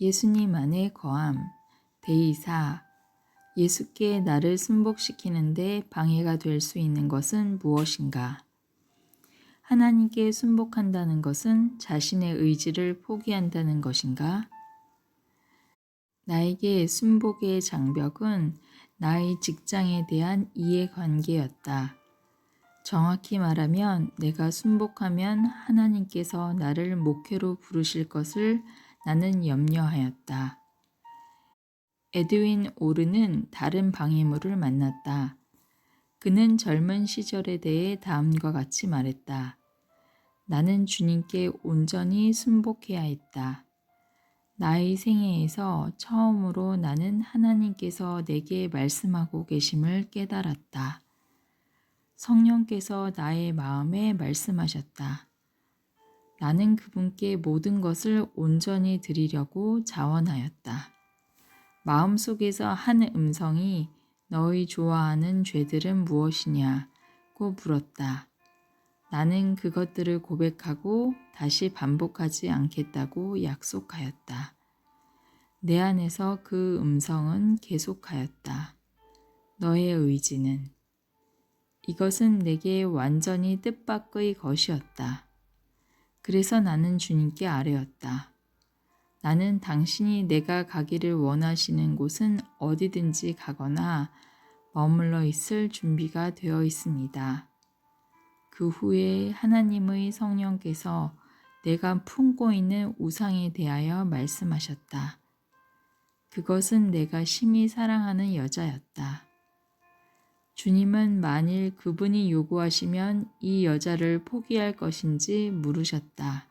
예수님 안에 거함. 제4. 예수께 나를 순복시키는데 방해가 될 수 있는 것은 무엇인가? 하나님께 순복한다는 것은 자신의 의지를 포기한다는 것인가? 나에게 순복의 장벽은 나의 직장에 대한 이해관계였다. 정확히 말하면 내가 순복하면 하나님께서 나를 목회로 부르실 것을 나는 염려하였다. 에드윈 오르는 다른 방해물을 만났다. 그는 젊은 시절에 대해 다음과 같이 말했다. 나는 주님께 온전히 순복해야 했다. 나의 생애에서 처음으로 나는 하나님께서 내게 말씀하고 계심을 깨달았다. 성령께서 나의 마음에 말씀하셨다. 나는 그분께 모든 것을 온전히 드리려고 자원하였다. 마음속에서 한 음성이 너희 좋아하는 죄들은 무엇이냐고 물었다. 나는 그것들을 고백하고 다시 반복하지 않겠다고 약속하였다. 내 안에서 그 음성은 계속하였다. 너의 의지는. 이것은 내게 완전히 뜻밖의 것이었다. 그래서 나는 주님께 아뢰었다. 나는 당신이 내가 가기를 원하시는 곳은 어디든지 가거나 머물러 있을 준비가 되어 있습니다. 그 후에 하나님의 성령께서 내가 품고 있는 우상에 대하여 말씀하셨다. 그것은 내가 심히 사랑하는 여자였다. 주님은 만일 그분이 요구하시면 이 여자를 포기할 것인지 물으셨다.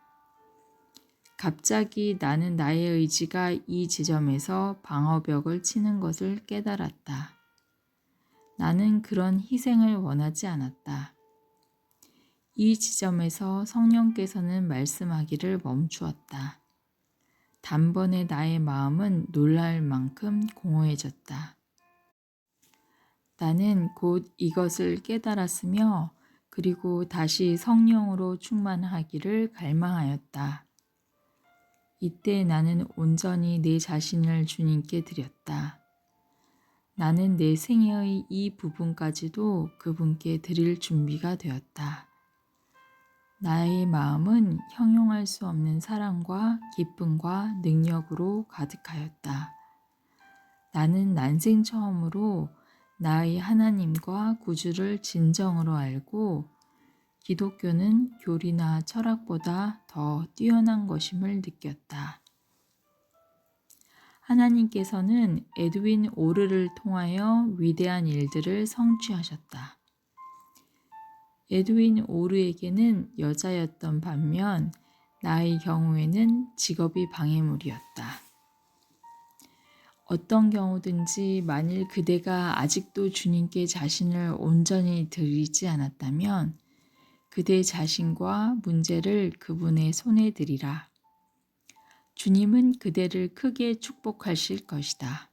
갑자기 나는 나의 의지가 이 지점에서 방어벽을 치는 것을 깨달았다. 나는 그런 희생을 원하지 않았다. 이 지점에서 성령께서는 말씀하기를 멈추었다. 단번에 나의 마음은 놀랄 만큼 공허해졌다. 나는 곧 이것을 깨달았으며 그리고 다시 성령으로 충만하기를 갈망하였다. 이때 나는 온전히 내 자신을 주님께 드렸다. 나는 내 생애의 이 부분까지도 그분께 드릴 준비가 되었다. 나의 마음은 형용할 수 없는 사랑과 기쁨과 능력으로 가득하였다. 나는 난생 처음으로 나의 하나님과 구주를 진정으로 알고 기독교는 교리나 철학보다 더 뛰어난 것임을 느꼈다. 하나님께서는 에드윈 오르를 통하여 위대한 일들을 성취하셨다. 에드윈 오르에게는 여자였던 반면 나의 경우에는 직업이 방해물이었다. 어떤 경우든지 만일 그대가 아직도 주님께 자신을 온전히 드리지 않았다면 그대 자신과 문제를 그분의 손에 드리라. 주님은 그대를 크게 축복하실 것이다.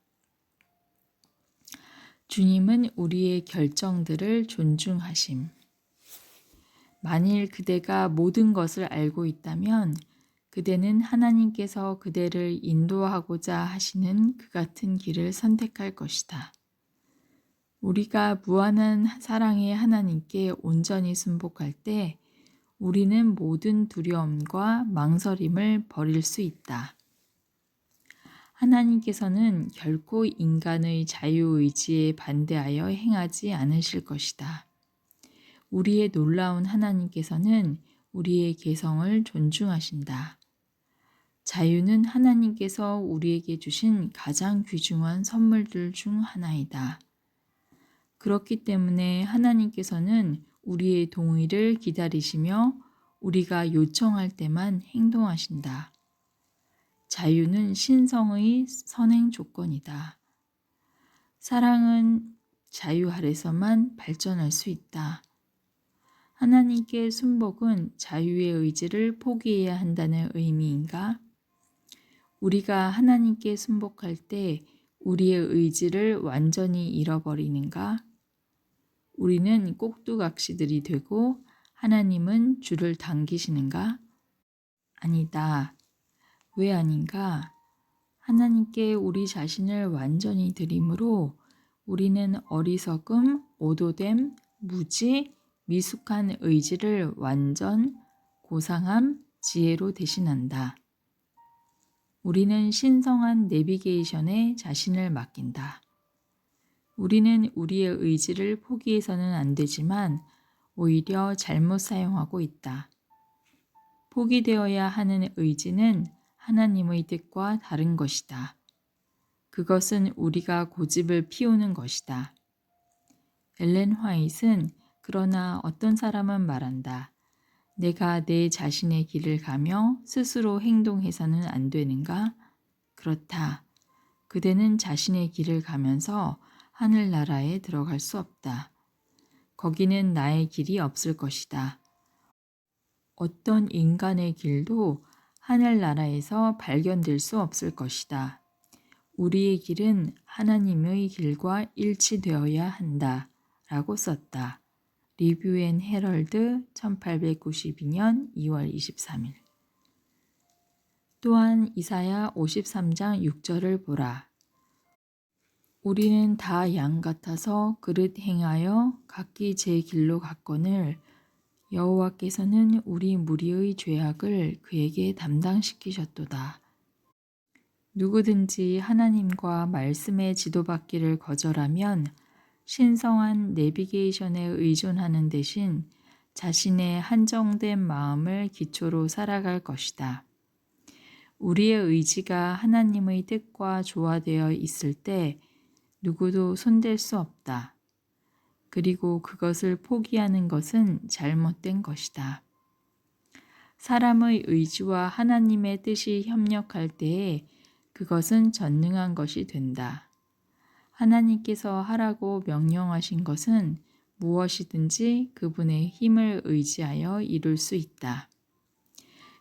주님은 우리의 결정들을 존중하심. 만일 그대가 모든 것을 알고 있다면 그대는 하나님께서 그대를 인도하고자 하시는 그 같은 길을 선택할 것이다. 우리가 무한한 사랑의 하나님께 온전히 순복할 때 우리는 모든 두려움과 망설임을 버릴 수 있다. 하나님께서는 결코 인간의 자유의지에 반대하여 행하지 않으실 것이다. 우리의 놀라운 하나님께서는 우리의 개성을 존중하신다. 자유는 하나님께서 우리에게 주신 가장 귀중한 선물들 중 하나이다. 그렇기 때문에 하나님께서는 우리의 동의를 기다리시며 우리가 요청할 때만 행동하신다. 자유는 신성의 선행 조건이다. 사랑은 자유 아래서만 발전할 수 있다. 하나님께 순복은 자유의 의지를 포기해야 한다는 의미인가? 우리가 하나님께 순복할 때 우리의 의지를 완전히 잃어버리는가? 우리는 꼭두각시들이 되고 하나님은 줄을 당기시는가? 아니다. 왜 아닌가? 하나님께 우리 자신을 완전히 드림으로 우리는 어리석음, 오도됨, 무지, 미숙한 의지를 완전, 고상함, 지혜로 대신한다. 우리는 신성한 내비게이션에 자신을 맡긴다. 우리는 우리의 의지를 포기해서는 안 되지만 오히려 잘못 사용하고 있다. 포기되어야 하는 의지는 하나님의 뜻과 다른 것이다. 그것은 우리가 고집을 피우는 것이다. 엘렌 화이트는 그러나 어떤 사람은 말한다. 내가 내 자신의 길을 가며 스스로 행동해서는 안 되는가? 그렇다. 그대는 자신의 길을 가면서 하늘나라에 들어갈 수 없다. 거기는 나의 길이 없을 것이다. 어떤 인간의 길도 하늘나라에서 발견될 수 없을 것이다. 우리의 길은 하나님의 길과 일치되어야 한다. 라고 썼다. 리뷰 앤 헤럴드 1892년 2월 23일. 또한 이사야 53장 6절을 보라. 우리는 다 양 같아서 그릇 행하여 각기 제 길로 갔거늘 여호와께서는 우리 무리의 죄악을 그에게 담당시키셨도다. 누구든지 하나님과 말씀의 지도받기를 거절하면 신성한 내비게이션에 의존하는 대신 자신의 한정된 마음을 기초로 살아갈 것이다. 우리의 의지가 하나님의 뜻과 조화되어 있을 때 누구도 손댈 수 없다. 그리고 그것을 포기하는 것은 잘못된 것이다. 사람의 의지와 하나님의 뜻이 협력할 때에 그것은 전능한 것이 된다. 하나님께서 하라고 명령하신 것은 무엇이든지 그분의 힘을 의지하여 이룰 수 있다.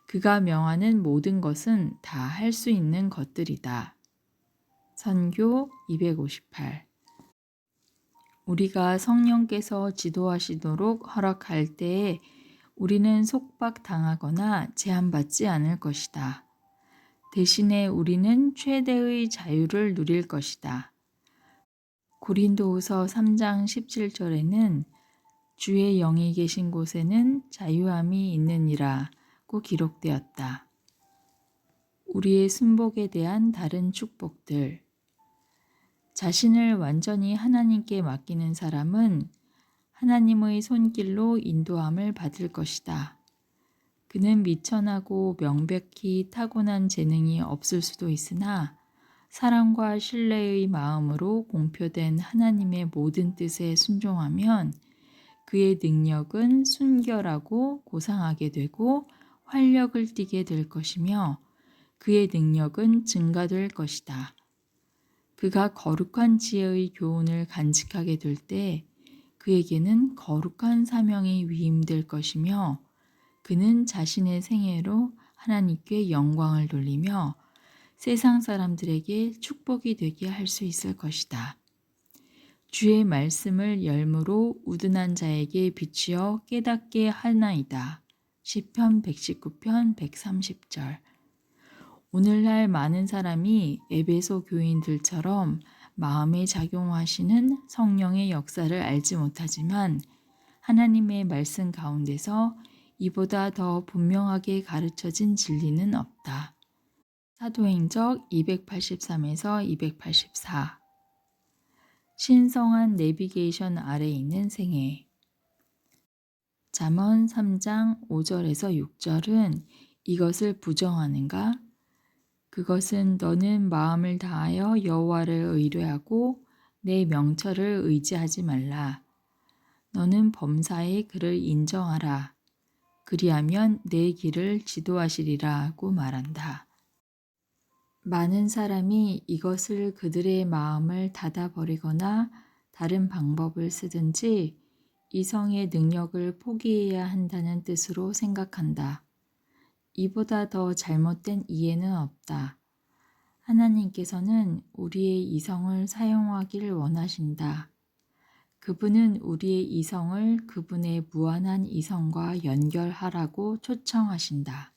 그가 명하는 모든 것은 다 할 수 있는 것들이다. 선교 258. 우리가 성령께서 지도하시도록 허락할 때에 우리는 속박당하거나 제한받지 않을 것이다. 대신에 우리는 최대의 자유를 누릴 것이다. 고린도후서 3장 17절에는 주의 영이 계신 곳에는 자유함이 있느니라고 기록되었다. 우리의 순복에 대한 다른 축복들. 자신을 완전히 하나님께 맡기는 사람은 하나님의 손길로 인도함을 받을 것이다. 그는 미천하고 명백히 타고난 재능이 없을 수도 있으나 사랑과 신뢰의 마음으로 공표된 하나님의 모든 뜻에 순종하면 그의 능력은 순결하고 고상하게 되고 활력을 띠게 될 것이며 그의 능력은 증가될 것이다. 그가 거룩한 지혜의 교훈을 간직하게 될 때 그에게는 거룩한 사명이 위임될 것이며 그는 자신의 생애로 하나님께 영광을 돌리며 세상 사람들에게 축복이 되게 할 수 있을 것이다. 주의 말씀을 열무로 우둔한 자에게 비추어 깨닫게 하나이다. 시편 119편 130절. 오늘날 많은 사람이 에베소 교인들처럼 마음에 작용하시는 성령의 역사를 알지 못하지만 하나님의 말씀 가운데서 이보다 더 분명하게 가르쳐진 진리는 없다. 사도행적 283에서 284. 신성한 내비게이션 아래 있는 생애. 잠언 3장 5절에서 6절은 이것을 부정하는가? 그것은 너는 마음을 다하여 여호와를 의뢰하고 내 명철을 의지하지 말라. 너는 범사에 그를 인정하라. 그리하면 내 길을 지도하시리라고 말한다. 많은 사람이 이것을 그들의 마음을 닫아버리거나 다른 방법을 쓰든지 이성의 능력을 포기해야 한다는 뜻으로 생각한다. 이보다 더 잘못된 이해는 없다. 하나님께서는 우리의 이성을 사용하길 원하신다. 그분은 우리의 이성을 그분의 무한한 이성과 연결하라고 초청하신다.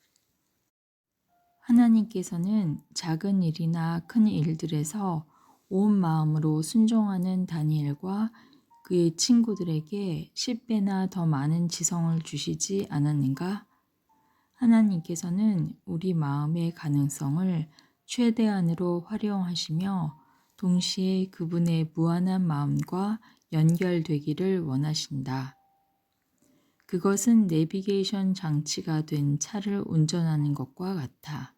하나님께서는 작은 일이나 큰 일들에서 온 마음으로 순종하는 다니엘과 그의 친구들에게 10배나 더 많은 지성을 주시지 않았는가? 하나님께서는 우리 마음의 가능성을 최대한으로 활용하시며 동시에 그분의 무한한 마음과 연결되기를 원하신다. 그것은 내비게이션 장치가 된 차를 운전하는 것과 같아.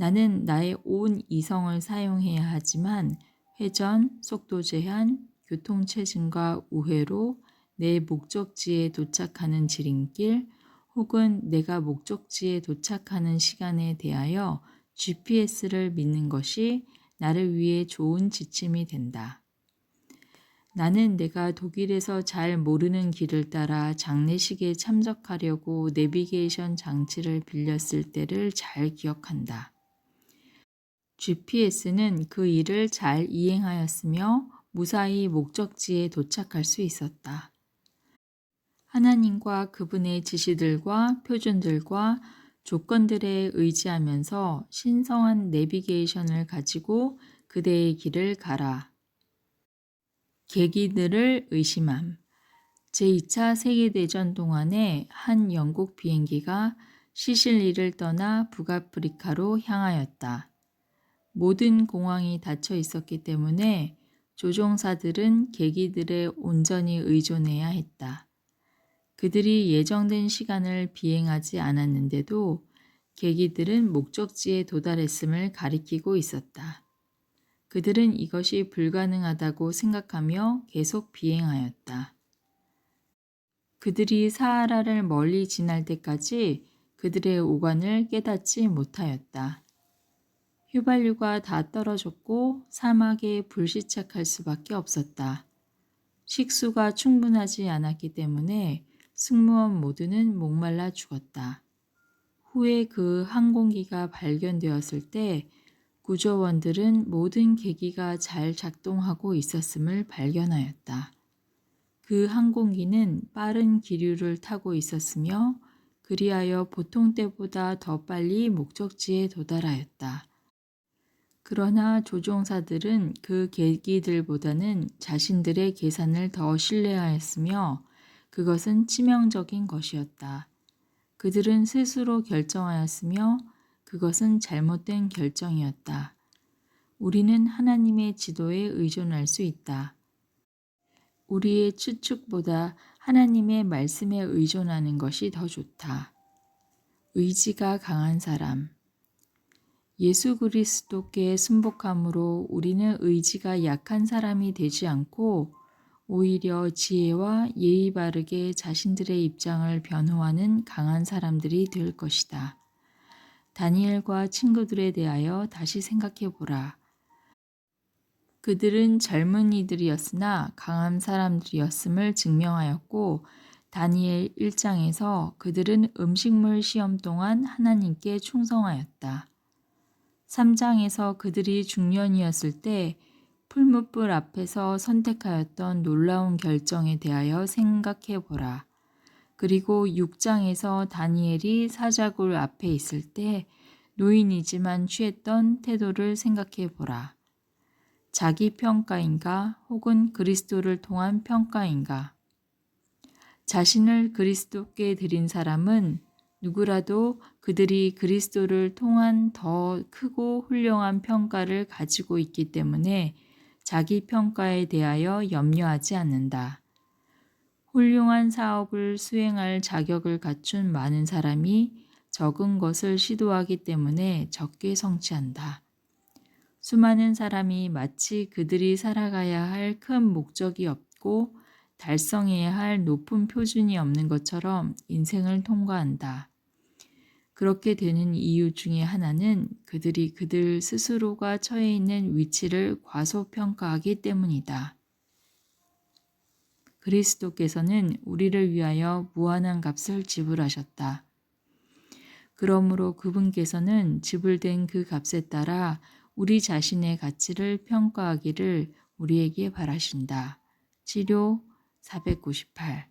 나는 나의 온 이성을 사용해야 하지만 회전, 속도 제한, 교통체증과 우회로 내 목적지에 도착하는 지름길 혹은 내가 목적지에 도착하는 시간에 대하여 GPS를 믿는 것이 나를 위해 좋은 지침이 된다. 나는 내가 독일에서 잘 모르는 길을 따라 장례식에 참석하려고 내비게이션 장치를 빌렸을 때를 잘 기억한다. GPS는 그 일을 잘 이행하였으며 무사히 목적지에 도착할 수 있었다. 하나님과 그분의 지시들과 표준들과 조건들에 의지하면서 신성한 내비게이션을 가지고 그대의 길을 가라. 계기들을 의심함. 제2차 세계대전 동안에 한 영국 비행기가 시실리를 떠나 북아프리카로 향하였다. 모든 공항이 닫혀 있었기 때문에 조종사들은 계기들에 온전히 의존해야 했다. 그들이 예정된 시간을 비행하지 않았는데도 계기들은 목적지에 도달했음을 가리키고 있었다. 그들은 이것이 불가능하다고 생각하며 계속 비행하였다. 그들이 사하라를 멀리 지날 때까지 그들의 오간을 깨닫지 못하였다. 휘발유가 다 떨어졌고 사막에 불시착할 수밖에 없었다. 식수가 충분하지 않았기 때문에 승무원 모두는 목말라 죽었다. 후에 그 항공기가 발견되었을 때 구조원들은 모든 계기가 잘 작동하고 있었음을 발견하였다. 그 항공기는 빠른 기류를 타고 있었으며 그리하여 보통 때보다 더 빨리 목적지에 도달하였다. 그러나 조종사들은 그 계기들보다는 자신들의 계산을 더 신뢰하였으며 그것은 치명적인 것이었다. 그들은 스스로 결정하였으며 그것은 잘못된 결정이었다. 우리는 하나님의 지도에 의존할 수 있다. 우리의 추측보다 하나님의 말씀에 의존하는 것이 더 좋다. 의지가 강한 사람. 예수 그리스도께 순복함으로 우리는 의지가 약한 사람이 되지 않고 오히려 지혜와 예의 바르게 자신들의 입장을 변호하는 강한 사람들이 될 것이다. 다니엘과 친구들에 대하여 다시 생각해 보라. 그들은 젊은이들이었으나 강한 사람들이었음을 증명하였고 다니엘 1장에서 그들은 음식물 시험 동안 하나님께 충성하였다. 3장에서 그들이 중년이었을 때 풀무불 앞에서 선택하였던 놀라운 결정에 대하여 생각해 보라. 그리고 6장에서 다니엘이 사자굴 앞에 있을 때 노인이지만 취했던 태도를 생각해 보라. 자기 평가인가 혹은 그리스도를 통한 평가인가? 자신을 그리스도께 드린 사람은 누구라도 그들이 그리스도를 통한 더 크고 훌륭한 평가를 가지고 있기 때문에 자기 평가에 대하여 염려하지 않는다. 훌륭한 사업을 수행할 자격을 갖춘 많은 사람이 적은 것을 시도하기 때문에 적게 성취한다. 수많은 사람이 마치 그들이 살아가야 할 큰 목적이 없고 달성해야 할 높은 표준이 없는 것처럼 인생을 통과한다. 그렇게 되는 이유 중에 하나는 그들이 그들 스스로가 처해 있는 위치를 과소평가하기 때문이다. 그리스도께서는 우리를 위하여 무한한 값을 지불하셨다. 그러므로 그분께서는 지불된 그 값에 따라 우리 자신의 가치를 평가하기를 우리에게 바라신다. 치료 498.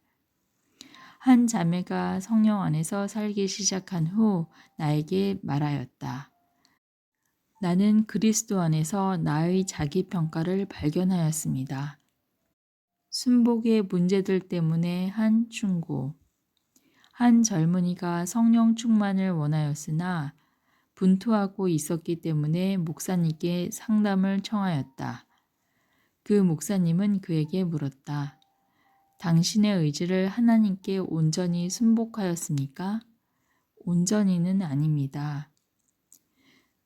한 자매가 성령 안에서 살기 시작한 후 나에게 말하였다. 나는 그리스도 안에서 나의 자기평가를 발견하였습니다. 순복의 문제들 때문에 한 충고. 한 젊은이가 성령 충만을 원하였으나 분투하고 있었기 때문에 목사님께 상담을 청하였다. 그 목사님은 그에게 물었다. 당신의 의지를 하나님께 온전히 순복하였습니까? 온전히는 아닙니다.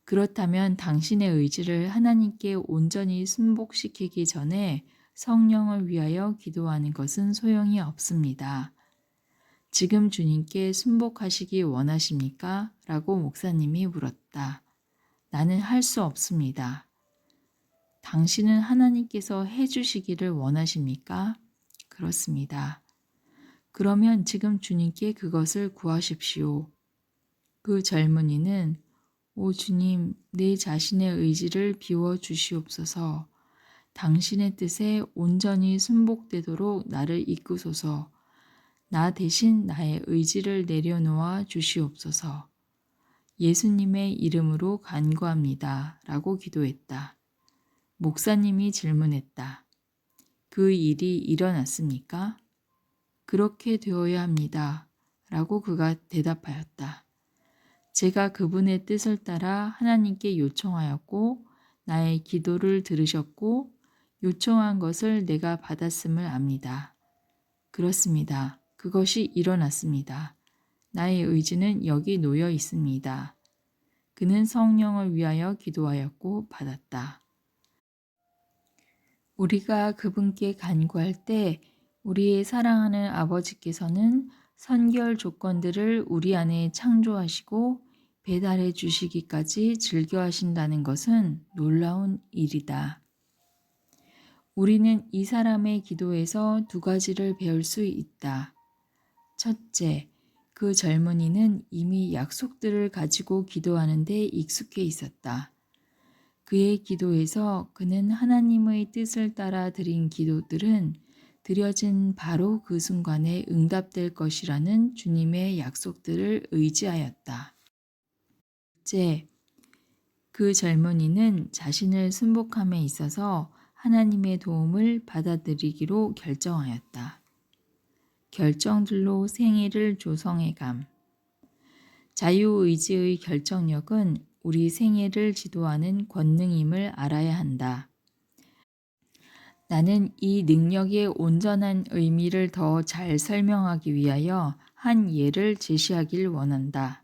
그렇다면 당신의 의지를 하나님께 온전히 순복시키기 전에 성령을 위하여 기도하는 것은 소용이 없습니다. 지금 주님께 순복하시기 원하십니까? 라고 목사님이 물었다. 나는 할 수 없습니다. 당신은 하나님께서 해주시기를 원하십니까? 그렇습니다. 그러면 지금 주님께 그것을 구하십시오. 그 젊은이는 오 주님, 내 자신의 의지를 비워 주시옵소서. 당신의 뜻에 온전히 순복되도록 나를 이끄소서. 나 대신 나의 의지를 내려놓아 주시옵소서. 예수님의 이름으로 간구합니다. 라고 기도했다. 목사님이 질문했다. 그 일이 일어났습니까? 그렇게 되어야 합니다. 라고 그가 대답하였다. 제가 그분의 뜻을 따라 하나님께 요청하였고 나의 기도를 들으셨고 요청한 것을 내가 받았음을 압니다. 그렇습니다. 그것이 일어났습니다. 나의 의지는 여기 놓여 있습니다. 그는 성령을 위하여 기도하였고 받았다. 우리가 그분께 간구할 때 우리의 사랑하는 아버지께서는 선결 조건들을 우리 안에 창조하시고 배달해 주시기까지 즐겨하신다는 것은 놀라운 일이다. 우리는 이 사람의 기도에서 두 가지를 배울 수 있다. 첫째, 그 젊은이는 이미 약속들을 가지고 기도하는 데 익숙해 있었다. 그의 기도에서 그는 하나님의 뜻을 따라 드린 기도들은 드려진 바로 그 순간에 응답될 것이라는 주님의 약속들을 의지하였다. 둘째, 그 젊은이는 자신을 순복함에 있어서 하나님의 도움을 받아들이기로 결정하였다. 결정들로 생애를 조성해감. 자유의지의 결정력은 우리 생애를 지도하는 권능임을 알아야 한다. 나는 이 능력의 온전한 의미를 더 잘 설명하기 위하여 한 예를 제시하길 원한다.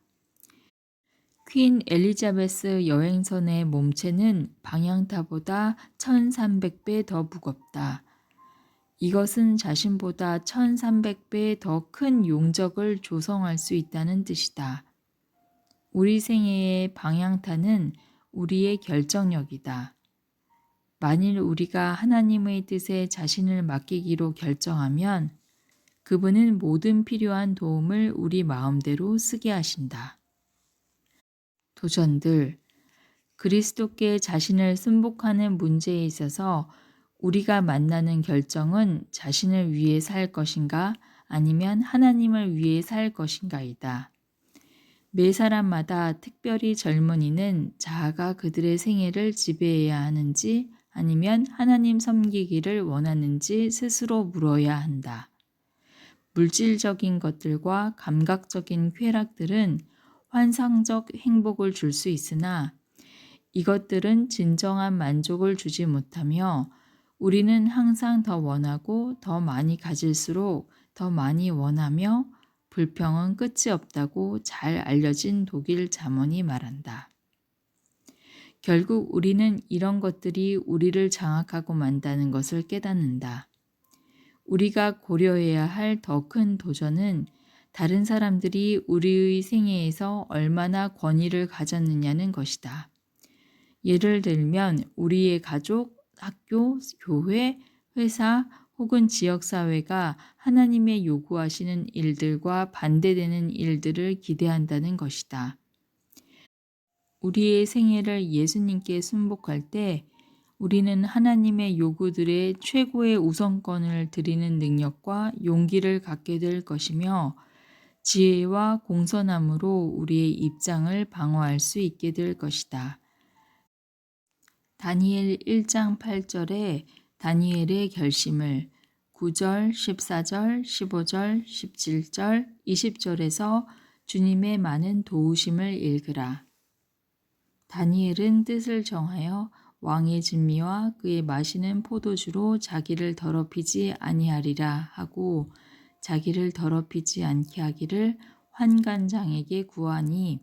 퀸 엘리자베스 여행선의 몸체는 방향타보다 1300배 더 무겁다. 이것은 자신보다 1300배 더 큰 용적을 조성할 수 있다는 뜻이다. 우리 생애의 방향타는 우리의 결정력이다. 만일 우리가 하나님의 뜻에 자신을 맡기기로 결정하면 그분은 모든 필요한 도움을 우리 마음대로 쓰게 하신다. 도전들, 그리스도께 자신을 순복하는 문제에 있어서 우리가 만나는 결정은 자신을 위해 살 것인가 아니면 하나님을 위해 살 것인가이다. 매 사람마다 특별히 젊은이는 자아가 그들의 생애를 지배해야 하는지 아니면 하나님 섬기기를 원하는지 스스로 물어야 한다. 물질적인 것들과 감각적인 쾌락들은 환상적 행복을 줄 수 있으나 이것들은 진정한 만족을 주지 못하며 우리는 항상 더 원하고 더 많이 가질수록 더 많이 원하며 불평은 끝이 없다고 잘 알려진 독일 잠언이 말한다. 결국 우리는 이런 것들이 우리를 장악하고 만다는 것을 깨닫는다. 우리가 고려해야 할 더 큰 도전은 다른 사람들이 우리의 생애에서 얼마나 권위를 가졌느냐는 것이다. 예를 들면 우리의 가족, 학교, 교회, 회사 혹은 지역사회가 하나님의 요구하시는 일들과 반대되는 일들을 기대한다는 것이다. 우리의 생애를 예수님께 순복할 때 우리는 하나님의 요구들에 최고의 우선권을 드리는 능력과 용기를 갖게 될 것이며 지혜와 공손함으로 우리의 입장을 방어할 수 있게 될 것이다. 다니엘 1장 8절에 다니엘의 결심을 9절, 14절, 15절, 17절, 20절에서 주님의 많은 도우심을 읽으라. 다니엘은 뜻을 정하여 왕의 진미와 그의 마시는 포도주로 자기를 더럽히지 아니하리라 하고 자기를 더럽히지 않게 하기를 환관장에게 구하니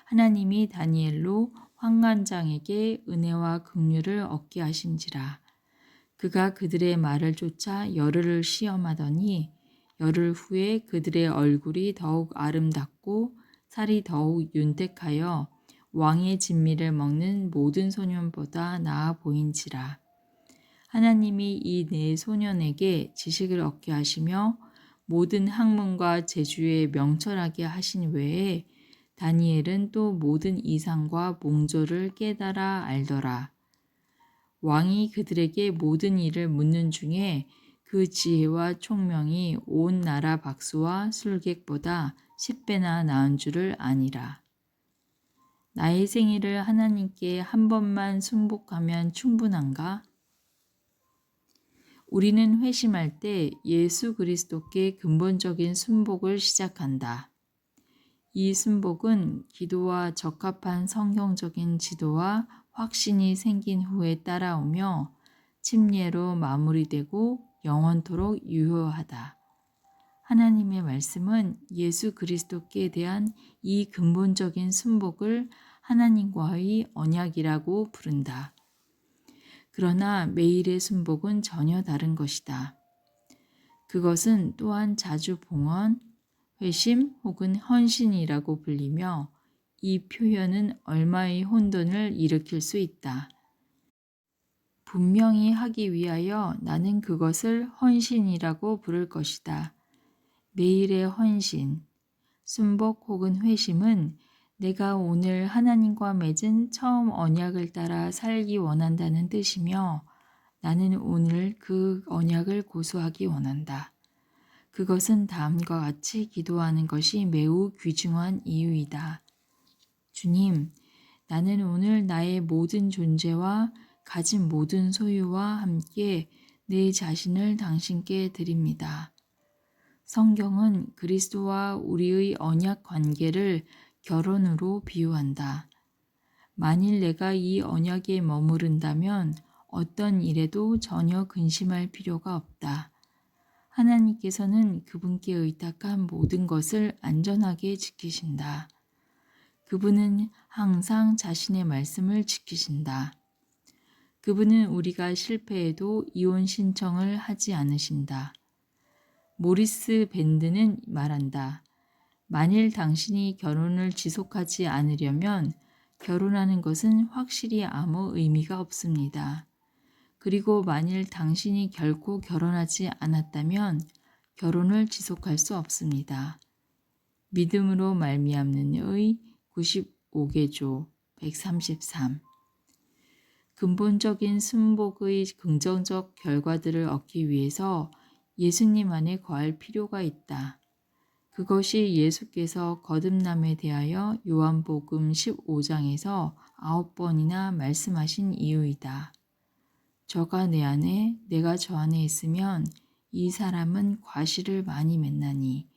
하나님이 다니엘로 환관장에게 은혜와 긍휼을 얻게 하신지라. 그가 그들의 말을 쫓아 열흘을 시험하더니 열흘 후에 그들의 얼굴이 더욱 아름답고 살이 더욱 윤택하여 왕의 진미를 먹는 모든 소년보다 나아 보인지라. 하나님이 이 네 소년에게 지식을 얻게 하시며 모든 학문과 재주에 명철하게 하신 외에 다니엘은 또 모든 이상과 몽조를 깨달아 알더라. 왕이 그들에게 모든 일을 묻는 중에 그 지혜와 총명이 온 나라 박수와 술객보다 10배나 나은 줄을 아니라. 나의 생일을 하나님께 한 번만 순복하면 충분한가? 우리는 회심할 때 예수 그리스도께 근본적인 순복을 시작한다. 이 순복은 기도와 적합한 성경적인 지도와 확신이 생긴 후에 따라오며 침례로 마무리되고 영원토록 유효하다. 하나님의 말씀은 예수 그리스도께 대한 이 근본적인 순복을 하나님과의 언약이라고 부른다. 그러나 매일의 순복은 전혀 다른 것이다. 그것은 또한 자주 봉헌, 회심 혹은 헌신이라고 불리며 이 표현은 얼마의 혼돈을 일으킬 수 있다. 분명히 하기 위하여 나는 그것을 헌신이라고 부를 것이다. 매일의 헌신, 순복 혹은 회심은 내가 오늘 하나님과 맺은 처음 언약을 따라 살기 원한다는 뜻이며 나는 오늘 그 언약을 고수하기 원한다. 그것은 다음과 같이 기도하는 것이 매우 귀중한 이유이다. 주님, 나는 오늘 나의 모든 존재와 가진 모든 소유와 함께 내 자신을 당신께 드립니다. 성경은 그리스도와 우리의 언약 관계를 결혼으로 비유한다. 만일 내가 이 언약에 머무른다면 어떤 일에도 전혀 근심할 필요가 없다. 하나님께서는 그분께 의탁한 모든 것을 안전하게 지키신다. 그분은 항상 자신의 말씀을 지키신다. 그분은 우리가 실패해도 이혼 신청을 하지 않으신다. 모리스 밴드는 말한다. 만일 당신이 결혼을 지속하지 않으려면 결혼하는 것은 확실히 아무 의미가 없습니다. 그리고 만일 당신이 결코 결혼하지 않았다면 결혼을 지속할 수 없습니다. 믿음으로 말미암는의 95개조 133 근본적인 순복의 긍정적 결과들을 얻기 위해서 예수님 안에 거할 필요가 있다. 그것이 예수께서 거듭남에 대하여 요한복음 15장에서 9번이나 말씀하신 이유이다. 저가 내 안에 내가 저 안에 있으면 이 사람은 과실을 많이 맺나니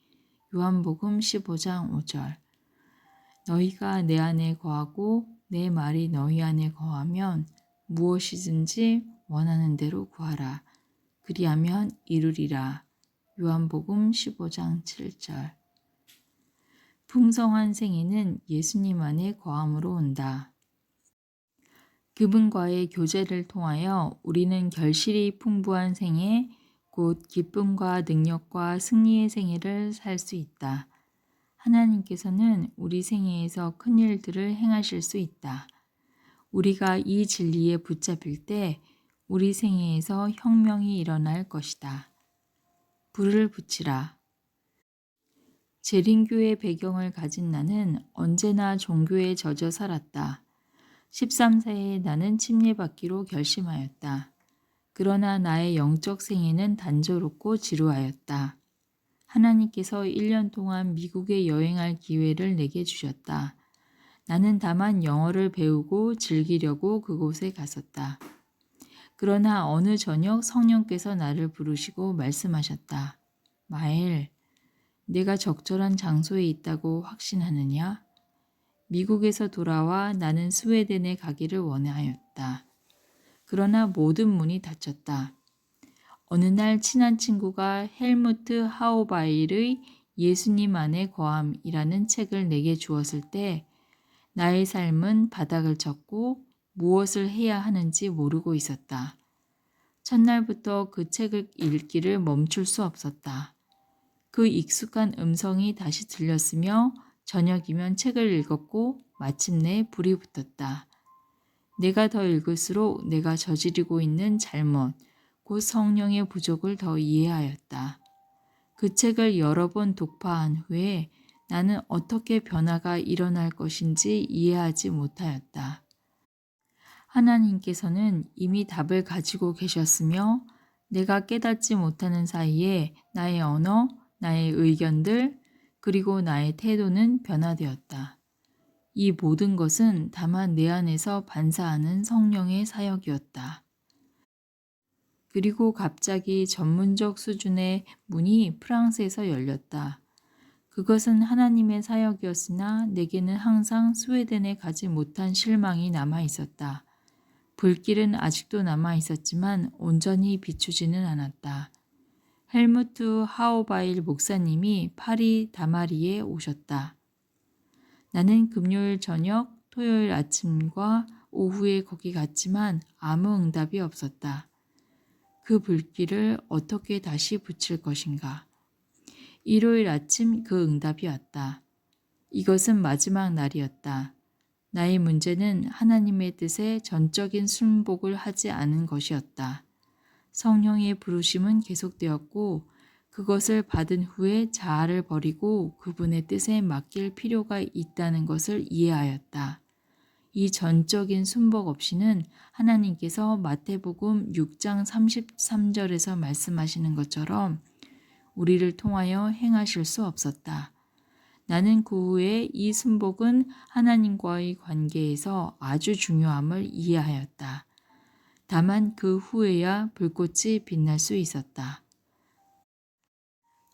요한복음 15장 5절 너희가 내 안에 거하고 내 말이 너희 안에 거하면 무엇이든지 원하는 대로 구하라. 그리하면 이루리라. 요한복음 15장 7절 풍성한 생애는 예수님 안에 거함으로 온다. 그분과의 교제를 통하여 우리는 결실이 풍부한 생애, 곧 기쁨과 능력과 승리의 생애를 살 수 있다. 하나님께서는 우리 생애에서 큰 일들을 행하실 수 있다. 우리가 이 진리에 붙잡힐 때 우리 생애에서 혁명이 일어날 것이다. 불을 붙이라. 재림교의 배경을 가진 나는 언제나 종교에 젖어 살았다. 13세에 나는 침례받기로 결심하였다. 그러나 나의 영적 생애는 단조롭고 지루하였다. 하나님께서 1년 동안 미국에 여행할 기회를 내게 주셨다. 나는 다만 영어를 배우고 즐기려고 그곳에 갔었다. 그러나 어느 저녁 성령께서 나를 부르시고 말씀하셨다. 마엘, 내가 적절한 장소에 있다고 확신하느냐? 미국에서 돌아와 나는 스웨덴에 가기를 원하였다. 그러나 모든 문이 닫혔다. 어느 날 친한 친구가 헬무트 하우바일의 예수님 안에 거함이라는 책을 내게 주었을 때 나의 삶은 바닥을 쳤고 무엇을 해야 하는지 모르고 있었다. 첫날부터 그 책을 읽기를 멈출 수 없었다. 그 익숙한 음성이 다시 들렸으며 저녁이면 책을 읽었고 마침내 불이 붙었다. 내가 더 읽을수록 내가 저지르고 있는 잘못, 곧 성령의 부족을 더 이해하였다. 그 책을 여러 번 독파한 후에 나는 어떻게 변화가 일어날 것인지 이해하지 못하였다. 하나님께서는 이미 답을 가지고 계셨으며 내가 깨닫지 못하는 사이에 나의 언어, 나의 의견들, 그리고 나의 태도는 변화되었다. 이 모든 것은 다만 내 안에서 반사하는 성령의 사역이었다. 그리고 갑자기 전문적 수준의 문이 프랑스에서 열렸다. 그것은 하나님의 사역이었으나 내게는 항상 스웨덴에 가지 못한 실망이 남아 있었다. 불길은 아직도 남아 있었지만 온전히 비추지는 않았다. 헬무트 하우바일 목사님이 파리 다마리에 오셨다. 나는 금요일 저녁, 토요일 아침과 오후에 거기 갔지만 아무 응답이 없었다. 그 불길을 어떻게 다시 붙일 것인가? 일요일 아침 그 응답이 왔다. 이것은 마지막 날이었다. 나의 문제는 하나님의 뜻에 전적인 순복을 하지 않은 것이었다. 성령의 부르심은 계속되었고 그것을 받은 후에 자아를 버리고 그분의 뜻에 맡길 필요가 있다는 것을 이해하였다. 이 전적인 순복 없이는 하나님께서 마태복음 6장 33절에서 말씀하시는 것처럼 우리를 통하여 행하실 수 없었다. 나는 그 후에 이 순복은 하나님과의 관계에서 아주 중요함을 이해하였다. 다만 그 후에야 불꽃이 빛날 수 있었다.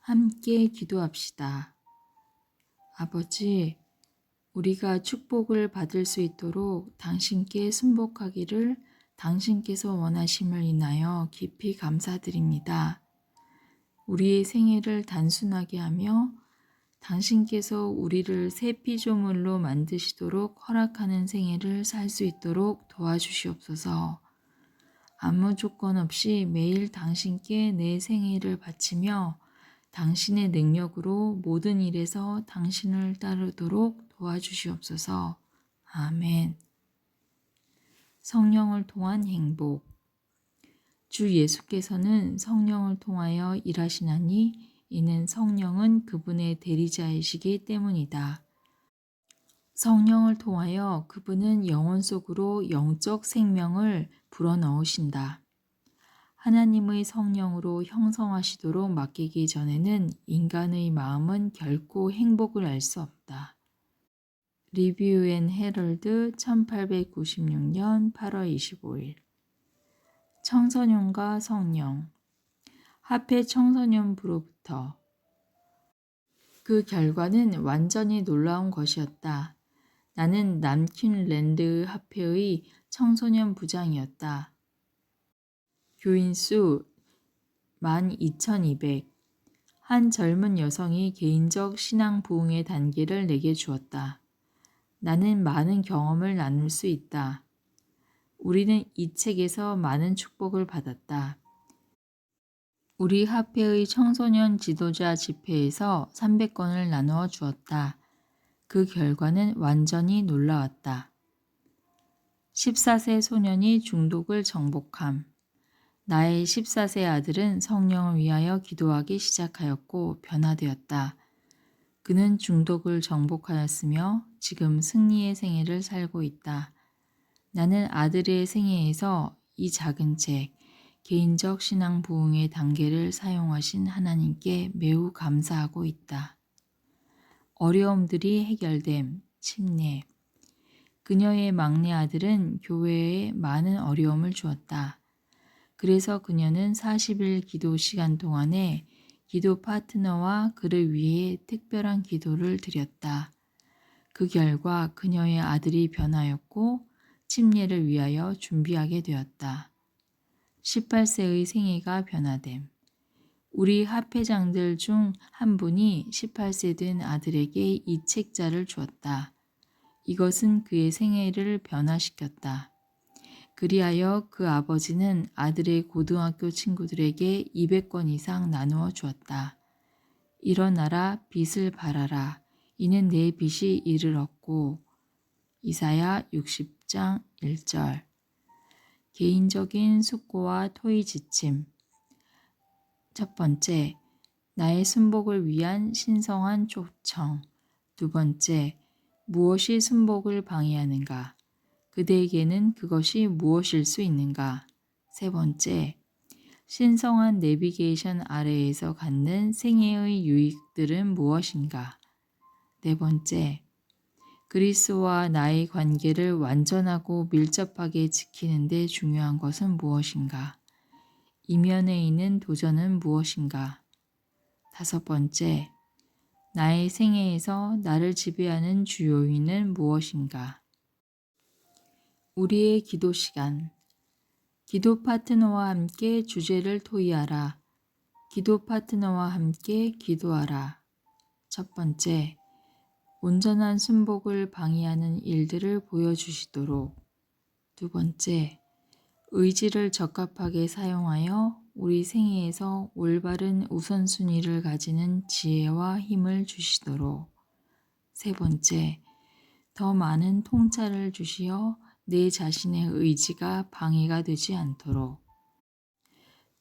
함께 기도합시다. 아버지, 우리가 축복을 받을 수 있도록 당신께 순복하기를 당신께서 원하심을 인하여 깊이 감사드립니다. 우리의 생애를 단순하게 하며 당신께서 우리를 새 피조물로 만드시도록 허락하는 생애를 살 수 있도록 도와주시옵소서. 아무 조건 없이 매일 당신께 내 생애를 바치며 당신의 능력으로 모든 일에서 당신을 따르도록 도와주시옵소서. 아멘. 성령을 통한 행복. 주 예수께서는 성령을 통하여 일하시나니 이는 성령은 그분의 대리자이시기 때문이다. 성령을 통하여 그분은 영혼 속으로 영적 생명을 불어넣으신다. 하나님의 성령으로 형성하시도록 맡기기 전에는 인간의 마음은 결코 행복을 알 수 없다. 리뷰 앤 헤럴드 1896년 8월 25일. 청소년과 성령. 합해 청소년부로부터. 그 결과는 완전히 놀라운 것이었다. 나는 남킨랜드 합회의 청소년 부장이었다. 교인 수 12,200. 한 젊은 여성이 개인적 신앙 부흥의 단계를 내게 주었다. 나는 많은 경험을 나눌 수 있다. 우리는 이 책에서 많은 축복을 받았다. 우리 합회의 청소년 지도자 집회에서 300권을 나누어 주었다. 그 결과는 완전히 놀라웠다. 14세 소년이 중독을 정복함. 나의 14세 아들은 성령을 위하여 기도하기 시작하였고 변화되었다. 그는 중독을 정복하였으며 지금 승리의 생애를 살고 있다. 나는 아들의 생애에서 이 작은 책, 개인적 신앙 부흥의 단계를 사용하신 하나님께 매우 감사하고 있다. 어려움들이 해결됨, 침례. 그녀의 막내 아들은 교회에 많은 어려움을 주었다. 그래서 그녀는 40일 기도 시간 동안에 기도 파트너와 그를 위해 특별한 기도를 드렸다. 그 결과 그녀의 아들이 변하였고 침례를 위하여 준비하게 되었다. 18세의 생애가 변화됨. 우리 합회장들 중 한 분이 18세 된 아들에게 이 책자를 주었다. 이것은 그의 생애를 변화시켰다. 그리하여 그 아버지는 아들의 고등학교 친구들에게 200권 이상 나누어 주었다. 일어나라 빚을 발하라 이는 내 빚이 이를 얻고. 이사야 60장 1절. 개인적인 숙고와 토의 지침. 첫 번째, 나의 순복을 위한 신성한 초청. 두 번째, 무엇이 순복을 방해하는가? 그대에게는 그것이 무엇일 수 있는가? 세 번째, 신성한 내비게이션 아래에서 갖는 생애의 유익들은 무엇인가? 네 번째, 그리스도와 나의 관계를 완전하고 밀접하게 지키는 데 중요한 것은 무엇인가? 이면에 있는 도전은 무엇인가? 다섯 번째, 나의 생애에서 나를 지배하는 주요인은 무엇인가? 우리의 기도 시간. 기도 파트너와 함께 주제를 토의하라. 기도 파트너와 함께 기도하라. 첫 번째, 온전한 순복을 방해하는 일들을 보여주시도록. 두 번째, 의지를 적합하게 사용하여 우리 생애에서 올바른 우선순위를 가지는 지혜와 힘을 주시도록. 세 번째, 더 많은 통찰을 주시어 내 자신의 의지가 방해가 되지 않도록.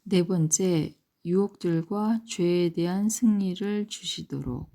네 번째, 유혹들과 죄에 대한 승리를 주시도록.